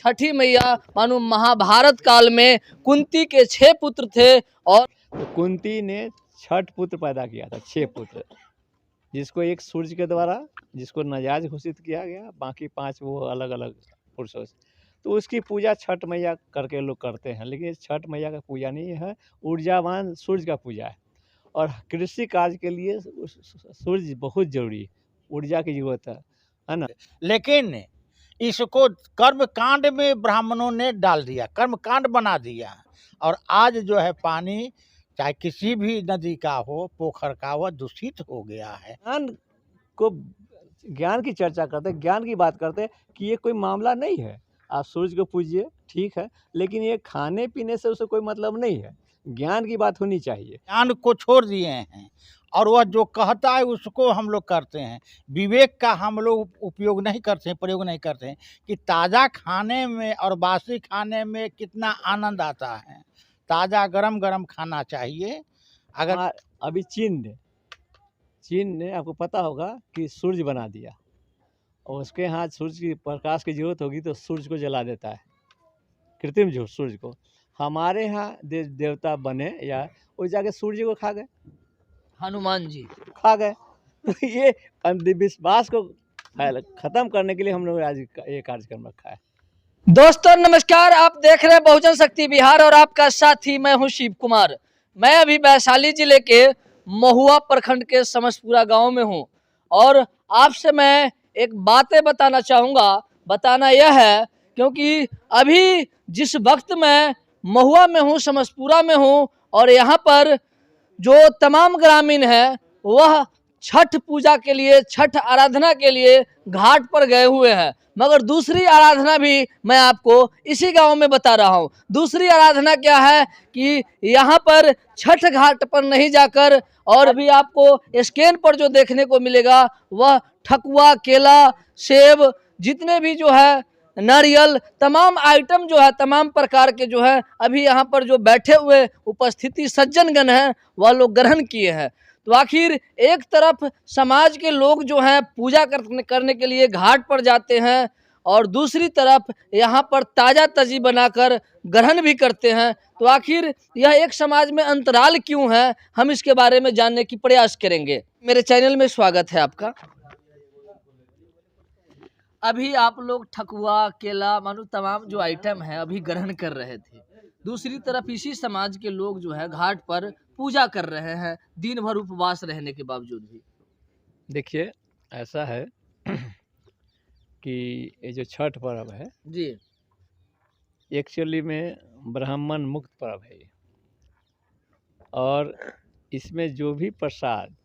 छठी मैया मानो महाभारत काल में कुंती के 6 पुत्र थे और तो कुंती ने 6 पुत्र पैदा किया था, 6 पुत्र, जिसको एक सूर्य के द्वारा, जिसको नाजायज घोषित किया गया, बाकी 5 वो अलग अलग पुरुषों से। तो उसकी पूजा छठ मैया करके लोग करते हैं, लेकिन छठ मैया का पूजा नहीं है, ऊर्जावान सूर्य का पूजा है। और कृषि कार्य के लिए सूर्य बहुत जरूरी है, ऊर्जा की जरूरत है ना। लेकिन इसको कर्म कांड में ब्राह्मणों ने डाल दिया, कर्म कांड बना दिया। और आज जो है पानी चाहे किसी भी नदी का हो, पोखर का हो, दूषित हो गया है। ज्ञान की चर्चा करते, ज्ञान की बात करते कि ये कोई मामला नहीं है। आप सूर्य को पूजिए, ठीक है, लेकिन ये खाने पीने से उसे कोई मतलब नहीं है। ज्ञान की बात होनी चाहिए। ज्ञान को छोड़ दिए हैं और वह जो कहता है उसको हम लोग करते हैं। विवेक का हम लोग उपयोग नहीं करते हैं, प्रयोग नहीं करते हैं कि ताज़ा खाने में और बासी खाने में कितना आनंद आता है। ताज़ा गरम गरम खाना चाहिए। अगर अभी चीन ने आपको पता होगा कि सूर्य बना दिया, और उसके यहाँ सूर्य की प्रकाश की जरूरत होगी तो सूर्य को जला देता है, कृत्रिम जो सूर्य को। हमारे यहाँ देवता बने या वो जाके सूर्य को खा गए, हनुमान जी खा गए। तो ये अंधविश्वास को खत्म करने के लिए हम लोग आज ये कार्यक्रम रखा है। दोस्तों नमस्कार, आप देख रहे हैं बहुजन शक्ति बिहार और आपका साथी मैं हूं शिव कुमार। मैं अभी वैशाली जिले के महुआ प्रखंड के समसपुरा गांव में हूं और आपसे मैं एक बातें बताना चाहूँगा। बताना यह है क्योंकि अभी जिस वक्त मैं महुआ में हूँ, समसपुरा में हूँ, और यहाँ पर जो तमाम ग्रामीण हैं वह छठ पूजा के लिए, छठ आराधना के लिए घाट पर गए हुए हैं। मगर दूसरी आराधना भी मैं आपको इसी गांव में बता रहा हूं। दूसरी आराधना क्या है कि यहाँ पर छठ घाट पर नहीं जाकर, और अभी आपको स्क्रीन पर जो देखने को मिलेगा वह ठकुआ, केला, सेब, जितने भी जो है नारियल, तमाम आइटम जो है, तमाम प्रकार के जो है अभी यहाँ पर जो बैठे हुए उपस्थिति सज्जनगण हैं वह लोग ग्रहण किए हैं। तो आखिर एक तरफ समाज के लोग जो हैं पूजा करने के लिए घाट पर जाते हैं और दूसरी तरफ यहाँ पर ताज़ा तजी बनाकर ग्रहण भी करते हैं। तो आखिर यह एक समाज में अंतराल क्यों है, हम इसके बारे में जानने की प्रयास करेंगे। मेरे चैनल में स्वागत है आपका। अभी आप लोग ठकुआ, केला, मानो तमाम जो आइटम है अभी ग्रहण कर रहे थे, दूसरी तरफ इसी समाज के लोग जो है घाट पर पूजा कर रहे हैं दिन भर उपवास रहने के बावजूद भी। देखिए ऐसा है कि ये जो छठ पर्व है जी, एक्चुअली में ब्राह्मण मुक्त पर्व है ये, और इसमें जो भी प्रसाद,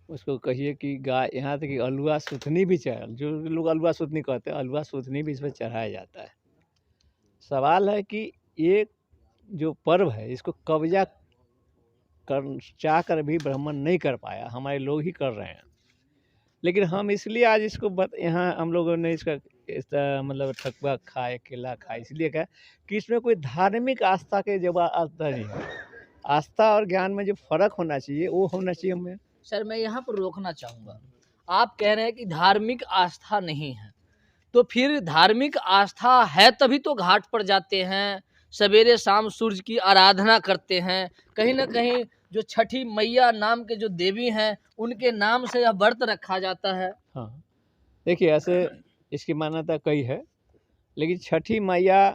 उसको कहिए कि गाय, यहाँ तक कि अलुआ सुथनी भी जो लोग अलुआ सुथनी कहते हैं, अलुआ सुथनी भी इसमें चढ़ाया जाता है। सवाल है कि ये जो पर्व है इसको कब्जा चाह कर भी ब्राह्मण नहीं कर पाया, हमारे लोग ही कर रहे हैं। लेकिन हम इसलिए आज इसको यहाँ हम लोगों ने इसका मतलब ठकुआ खाए, केला खाए, इसलिए कहा कि इसमें कोई धार्मिक आस्था के जब आस्था नहीं है। आस्था और ज्ञान में जो फर्क होना चाहिए वो होना चाहिए हमें। सर मैं यहाँ पर रोकना चाहूँगा। आप कह रहे हैं कि धार्मिक आस्था नहीं है, तो फिर धार्मिक आस्था है तभी तो घाट पर जाते हैं, सवेरे शाम सूर्य की आराधना करते हैं। कहीं ना कहीं जो छठी मैया नाम के जो देवी हैं उनके नाम से यह व्रत रखा जाता है। हाँ, देखिए ऐसे इसकी मान्यता कई है, लेकिन छठी मैया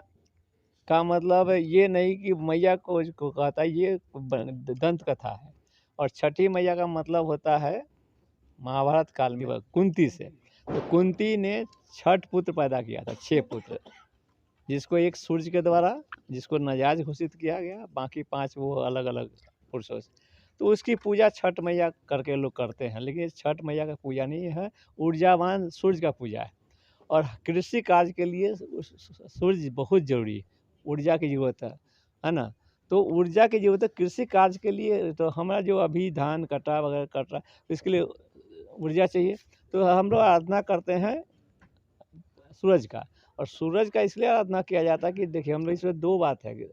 का मतलब ये नहीं कि मैया को कहता है, ये दंत कथा है। और छठी मैया का मतलब होता है महाभारत काल में कुंती से। तो कुंती ने 6 पुत्र पैदा किया था, 6 पुत्र, जिसको एक सूर्य के द्वारा, जिसको नाजायज घोषित किया गया, बाकी 5 वो अलग अलग पुरुषों से। तो उसकी पूजा छठ मैया करके लोग करते हैं, लेकिन छठ मैया का पूजा नहीं है, ऊर्जावान सूर्य का पूजा है। और कृषि कार्य के लिए सूर्य बहुत जरूरी है, ऊर्जा की जरूरत है ना। तो ऊर्जा की जरूरत है कृषि कार्य के लिए। तो हमारा जो अभी धान कटा वगैरह कट रहा है, तो इसके लिए ऊर्जा चाहिए। तो हम लोग आराधना करते हैं सूरज का, और सूरज का इसलिए आराधना किया जाता है कि देखिए हम लोग इसमें 2 बात है कि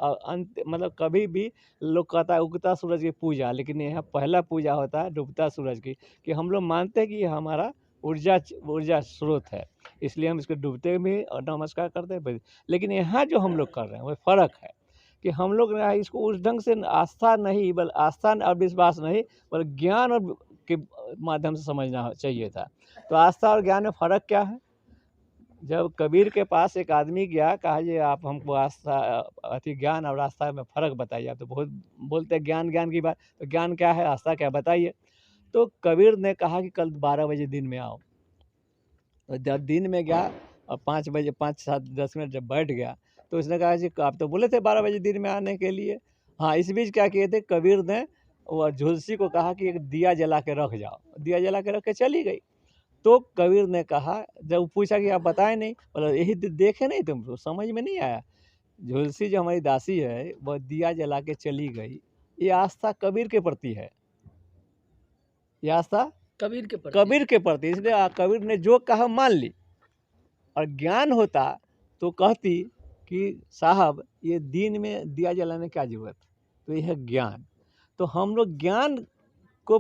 अंत मतलब कभी भी लोग कहता है उगता सूरज की पूजा, लेकिन यहाँ पहला पूजा होता है डूबता सूरज की, कि हम लोग मानते हैं कि ये हमारा ऊर्जा ऊर्जा स्रोत है, इसलिए हम इसको डूबते भी और नमस्कार करते हैं। लेकिन यहाँ जो हम लोग कर रहे हैं वो फ़र्क है कि हम लोग इसको उस ढंग से आस्था नहीं, बल आस्था और विश्वास नहीं, बल्कि ज्ञान और के माध्यम से समझना चाहिए था। तो आस्था और ज्ञान में फ़र्क क्या है? जब कबीर के पास एक आदमी गया, कहा ये आप हमको आस्था ज्ञान और आस्था में फ़र्क बताइए। आप तो बहुत बोलते हैं ज्ञान ज्ञान की बात, तो ज्ञान क्या है, आस्था क्या, बताइए। तो कबीर ने कहा कि कल 12 बजे दिन में आओ। तो जब दिन में गया और 5 बजे 5 7 10 मिनट जब बैठ गया, तो उसने कहा जी आप तो बोले थे 12 बजे दिन में आने के लिए। हाँ, इस बीच क्या किए थे, कबीर ने वो झुलसी को कहा कि एक दिया जला के रख जाओ। दिया जला के रख के चली गई। तो कबीर ने कहा, जब पूछा कि आप बताए नहीं, बोला यही देखे नहीं तुमको, समझ में नहीं आया। झुलसी जो हमारी दासी है वह दिया जला के चली गई। ये आस्था कबीर के प्रति है, ये आस्था कबीर के प्रति। कबीर के प्रति, इसलिए कबीर ने जो कहा मान ली। और ज्ञान होता तो कहती कि साहब ये दिन में दिया जलाने क्या जरूरत, तो यह है ज्ञान। तो हम लोग ज्ञान को,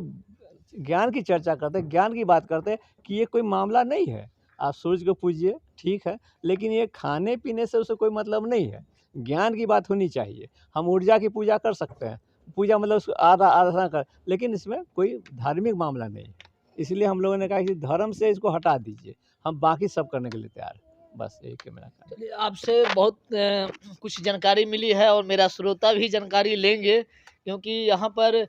ज्ञान की चर्चा करते हैं, ज्ञान की बात करते हैं कि ये कोई मामला नहीं है। आप सूरज को पूजिए, ठीक है, लेकिन ये खाने पीने से उसे कोई मतलब नहीं है। ज्ञान की बात होनी चाहिए। हम ऊर्जा की पूजा कर सकते हैं, पूजा मतलब उसको आराधना कर, लेकिन इसमें कोई धार्मिक मामला नहीं है। इसलिए हम लोगों ने कहा कि धर्म से इसको हटा दीजिए, हम बाकी सब करने के लिए तैयार हैं। बस एक है मेरा कहना। चलिए, आपसे बहुत कुछ जानकारी मिली है और मेरा श्रोता भी जानकारी लेंगे, क्योंकि यहाँ पर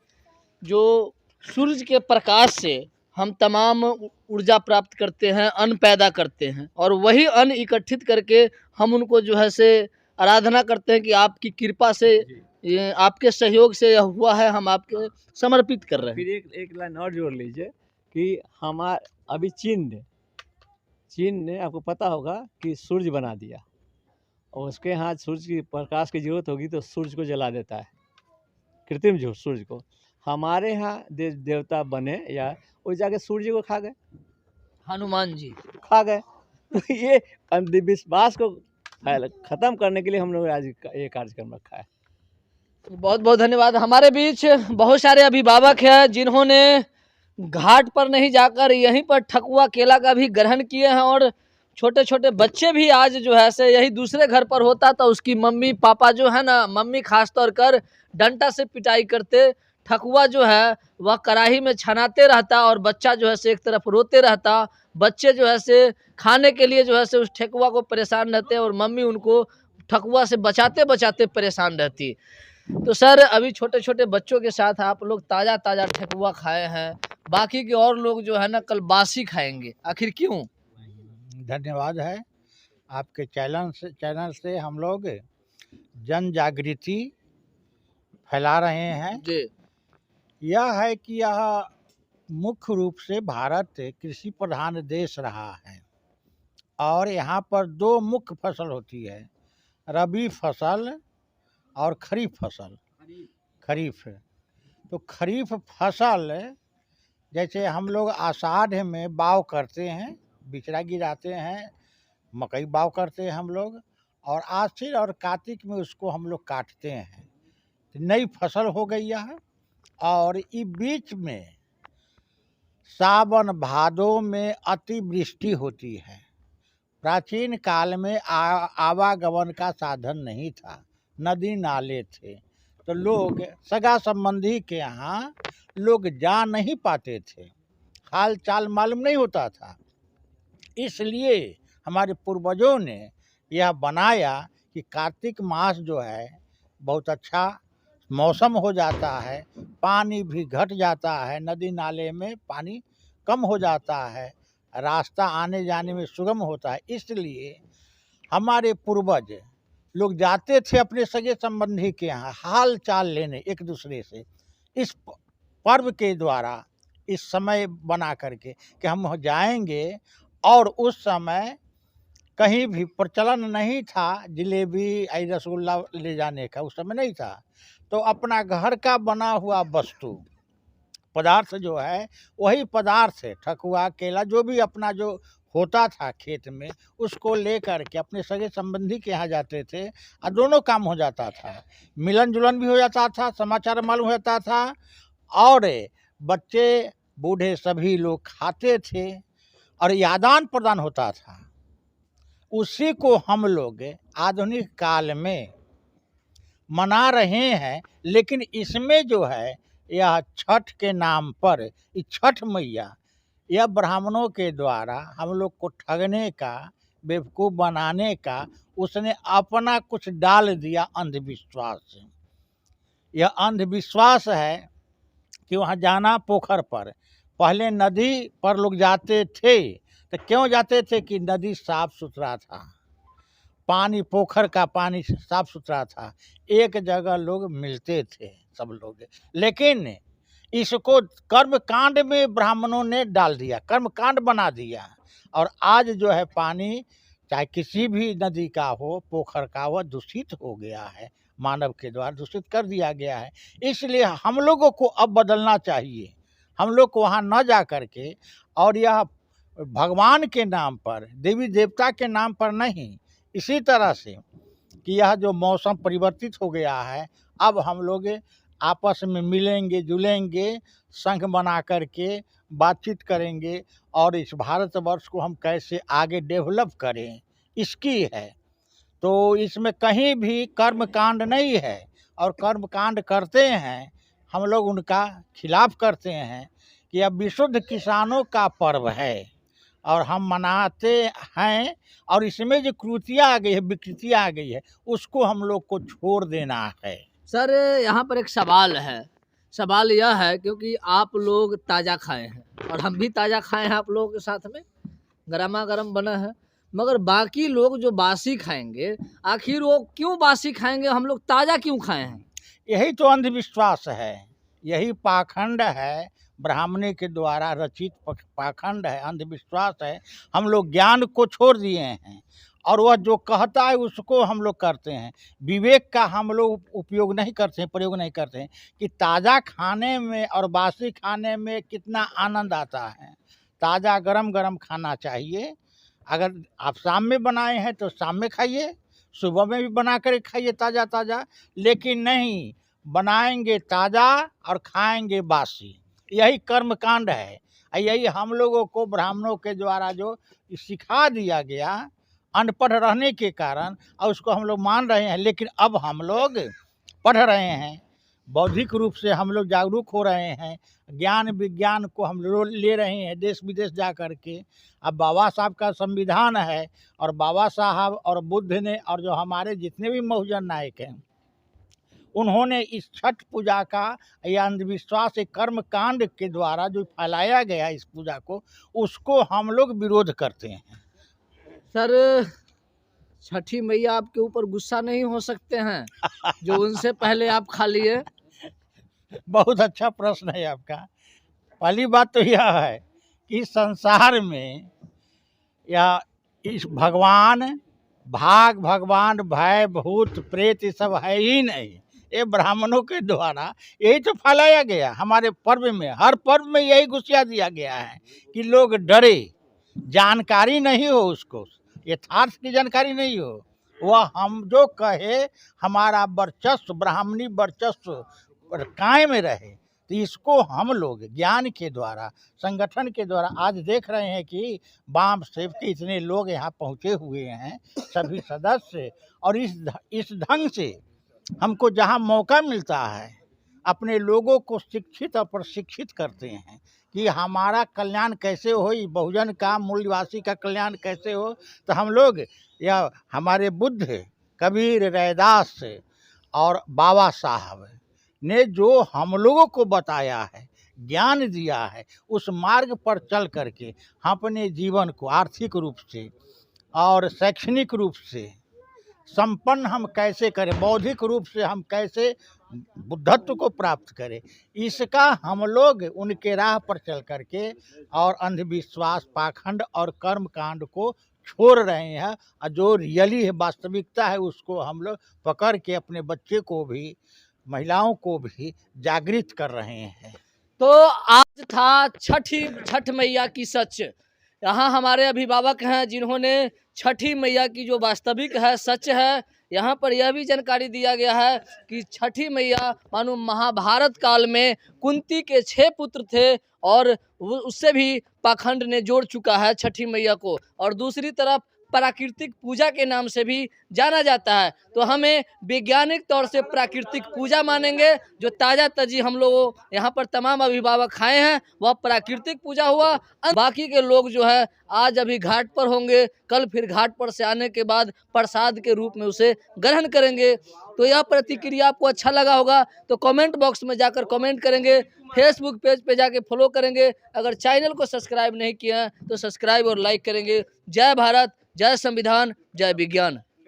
जो सूरज के प्रकाश से हम तमाम ऊर्जा प्राप्त करते हैं, अन्न पैदा करते हैं, और वही अन्न इकट्ठित करके हम उनको जो है से आराधना करते हैं कि आपकी कृपा से, ये आपके सहयोग से यह हुआ है, हम आपके समर्पित कर रहे हैं। फिर एक लाइन और जोड़ लीजिए कि अभी चीन ने आपको पता होगा कि सूरज बना दिया, और उसके यहाँ सूरज की प्रकाश की जरूरत होगी तो सूरज को जला देता है, कृत्रिम जो सूरज को। हमारे यहाँ देवता बने या वो जाके सूर्य को खा गए, हनुमान जी खा गए। तो ये अंधविश्वास को खत्म करने के लिए हम लोग आज ये कार्यक्रम रखा है। बहुत बहुत धन्यवाद। हमारे बीच बहुत सारे अभिभावक हैं जिन्होंने घाट पर नहीं जाकर यहीं पर ठकुआ केला का भी ग्रहण किए हैं, और छोटे छोटे बच्चे भी आज जो है से, यही दूसरे घर पर होता तो उसकी मम्मी पापा जो है ना, मम्मी खास तौर कर डंडा से पिटाई करते, ठकुआ जो है वह कढ़ाई में छनाते रहता और बच्चा जो है से एक तरफ रोते रहता। बच्चे जो है से खाने के लिए जो है से उस ठकुआ को परेशान रहते और मम्मी उनको ठकुआ से बचाते बचाते परेशान रहती। तो सर, अभी छोटे छोटे बच्चों के साथ आप लोग ताज़ा ताज़ा ठकुआ खाए हैं, बाकी के और लोग जो है ना कल बासी खाएंगे, आखिर क्यों? धन्यवाद है आपके चैनल से हम लोग जन जागृति फैला रहे हैं। जी यह है कि यह मुख्य रूप से भारत कृषि प्रधान देश रहा है, और यहाँ पर 2 मुख्य फसल होती है, रबी फसल और खरीफ फसल। खरीफ, तो खरीफ फसल जैसे हम लोग आषाढ़ में बाव करते हैं, बिचड़ा गिराते हैं, मकई बाव करते हैं हम लोग, और आश्विन और कार्तिक में उसको हम लोग काटते हैं, तो नई फसल हो गई यह। और इस बीच में सावन भादों में अतिवृष्टि होती है। प्राचीन काल में आवागमन का साधन नहीं था, नदी नाले थे, तो लोग सगा संबंधी के यहाँ लोग जा नहीं पाते थे, हाल चाल मालूम नहीं होता था। इसलिए हमारे पूर्वजों ने यह बनाया कि कार्तिक मास जो है बहुत अच्छा मौसम हो जाता है, पानी भी घट जाता है, नदी नाले में पानी कम हो जाता है, रास्ता आने जाने में सुगम होता है। इसलिए हमारे पूर्वज लोग जाते थे अपने सगे संबंधी के यहाँ हाल चाल लेने एक दूसरे से, इस पर्व के द्वारा, इस समय बना करके कि हम जाएंगे। और उस समय कहीं भी प्रचलन नहीं था जलेबी रसगुल्ला ले जाने का, उस समय नहीं था। तो अपना घर का बना हुआ वस्तु पदार्थ जो है, वही पदार्थ ठकुआ केला जो भी अपना जो होता था खेत में, उसको ले कर के अपने सगे संबंधी के यहाँ जाते थे, और दोनों काम हो जाता था, मिलन जुलन भी हो जाता था, समाचार मालूम हो जाता था, और बच्चे बूढ़े सभी लोग खाते थे। और ये आदान प्रदान होता था, उसी को हम लोग आधुनिक काल में मना रहे हैं। लेकिन इसमें जो है यह छठ के नाम पर, ये छठ मैया यह ब्राह्मणों के द्वारा हम लोग को ठगने का, बेवकूफ़ बनाने का, उसने अपना कुछ डाल दिया अंधविश्वास। यह अंधविश्वास है कि वहाँ जाना पोखर पर, पहले नदी पर लोग जाते थे, तो क्यों जाते थे कि नदी साफ सुथरा था, पानी पोखर का पानी साफ सुथरा था, एक जगह लोग मिलते थे सब लोग। लेकिन इसको कर्मकांड में ब्राह्मणों ने डाल दिया, कर्मकांड बना दिया, और आज जो है पानी चाहे किसी भी नदी का हो, पोखर का हो, दूषित हो गया है, मानव के द्वारा दूषित कर दिया गया है। इसलिए हम लोगों को अब बदलना चाहिए, हम लोग को वहाँ न जा कर के, और यह भगवान के नाम पर, देवी देवता के नाम पर नहीं, इसी तरह से कि यह जो मौसम परिवर्तित हो गया है, अब हम लोग आपस में मिलेंगे जुलेंगे, संघ बना करके बातचीत करेंगे, और इस भारतवर्ष को हम कैसे आगे डेवलप करें, इसकी है। तो इसमें कहीं भी कर्मकांड नहीं है, और कर्मकांड करते हैं हम लोग उनका खिलाफ करते हैं कि अब विशुद्ध किसानों का पर्व है और हम मनाते हैं, और इसमें जो कृतियाँ आ गई है, विकृतियाँ आ गई है, उसको हम लोग को छोड़ देना है। सर यहाँ पर एक सवाल है, सवाल यह है क्योंकि आप लोग ताज़ा खाए हैं और हम भी ताज़ा खाए हैं आप लोगों के साथ में, गरमा गरम बना है, मगर बाकी लोग जो बासी खाएंगे, आखिर वो क्यों बासी खाएंगे, हम लोग ताज़ा क्यों खाए हैं? यही तो अंधविश्वास है, यही पाखंड है, ब्राह्मणी के द्वारा रचित पाखंड है, अंधविश्वास है। हम लोग ज्ञान को छोड़ दिए हैं, और वह जो कहता है उसको हम लोग करते हैं। विवेक का हम लोग उपयोग नहीं करते हैं, प्रयोग नहीं करते हैं कि ताज़ा खाने में और बासी खाने में कितना आनंद आता है। ताज़ा गरम गरम खाना चाहिए। अगर आप शाम में बनाए हैं तो शाम में खाइए, सुबह में भी बना कर खाइए ताज़ा ताज़ा, लेकिन नहीं बनाएंगे ताज़ा और खाएंगे बासी। यही कर्मकांड है, यही हम लोगों को ब्राह्मणों के द्वारा जो सिखा दिया गया, अनपढ़ रहने के कारण, और उसको हम लोग मान रहे हैं। लेकिन अब हम लोग पढ़ रहे हैं, बौद्धिक रूप से हम लोग जागरूक हो रहे हैं, ज्ञान विज्ञान को हम लोग ले रहे हैं देश विदेश जा कर के। अब बाबा साहब का संविधान है, और बाबा साहब और बुद्ध ने, और जो हमारे जितने भी बहुजन नायक हैं, उन्होंने इस छठ पूजा का या अंधविश्वास एक कर्मकांड के द्वारा जो फैलाया गया इस पूजा को, उसको हम लोग विरोध करते हैं। सर छठी मैया आपके ऊपर गुस्सा नहीं हो सकते हैं जो उनसे पहले आप खा लिए? बहुत अच्छा प्रश्न है आपका। पहली बात तो यह है कि संसार में या इस भगवान, भाग भगवान, भय भूत प्रेत ये सब है ही नहीं, ये ब्राह्मणों के द्वारा यही तो फैलाया गया हमारे पर्व में। हर पर्व में यही घुसिया दिया गया है कि लोग डरे, जानकारी नहीं हो, उसको यथार्थ की जानकारी नहीं हो, वह हम जो कहे हमारा वर्चस्व, ब्राह्मणी वर्चस्व कायम रहे। तो इसको हम लोग ज्ञान के द्वारा, संगठन के द्वारा आज देख रहे हैं कि बाम सेव के इतने लोग यहाँ पहुँचे हुए हैं, सभी सदस्य, और इस ढंग से हमको जहाँ मौका मिलता है अपने लोगों को शिक्षित और प्रशिक्षित करते हैं कि हमारा कल्याण कैसे हो, बहुजन का, मूलवासी का कल्याण कैसे हो। तो हम लोग या हमारे बुद्ध, कबीर, रैदास और बाबा साहब ने जो हम लोगों को बताया है, ज्ञान दिया है, उस मार्ग पर चल करके हम अपने जीवन को आर्थिक रूप से और शैक्षणिक रूप से संपन्न हम कैसे करें, बौद्धिक रूप से हम कैसे बुद्धत्व को प्राप्त करें, इसका हम लोग उनके राह पर चल करके और अंधविश्वास, पाखंड और कर्मकांड को छोड़ रहे हैं, और जो रियली है, वास्तविकता है, उसको हम लोग पकड़ के अपने बच्चे को भी, महिलाओं को भी जागृत कर रहे हैं। तो आज था छठ मैया की सच। यहाँ हमारे अभिभावक हैं जिन्होंने छठी मैया की जो वास्तविक है, सच है, यहाँ पर यह भी जानकारी दिया गया है कि छठी मैया मानो महाभारत काल में कुंती के 6 पुत्र थे और उससे भी पाखंड ने जोड़ चुका है छठी मैया को, और दूसरी तरफ प्राकृतिक पूजा के नाम से भी जाना जाता है। तो हमें वैज्ञानिक तौर से प्राकृतिक पूजा मानेंगे। जो ताज़ा तजी हम लोग यहाँ पर तमाम अभिभावक खाए हैं वह प्राकृतिक पूजा हुआ। बाकी के लोग जो है आज अभी घाट पर होंगे, कल फिर घाट पर से आने के बाद प्रसाद के रूप में उसे ग्रहण करेंगे। तो यह प्रतिक्रिया आपको अच्छा लगा होगा तो कमेंट बॉक्स में जाकर कमेंट करेंगे, फेसबुक पेज पे जाके फॉलो करेंगे। अगर चैनल को सब्सक्राइब नहीं किया है तो सब्सक्राइब और लाइक करेंगे। जय भारत, जय संविधान, जय विज्ञान।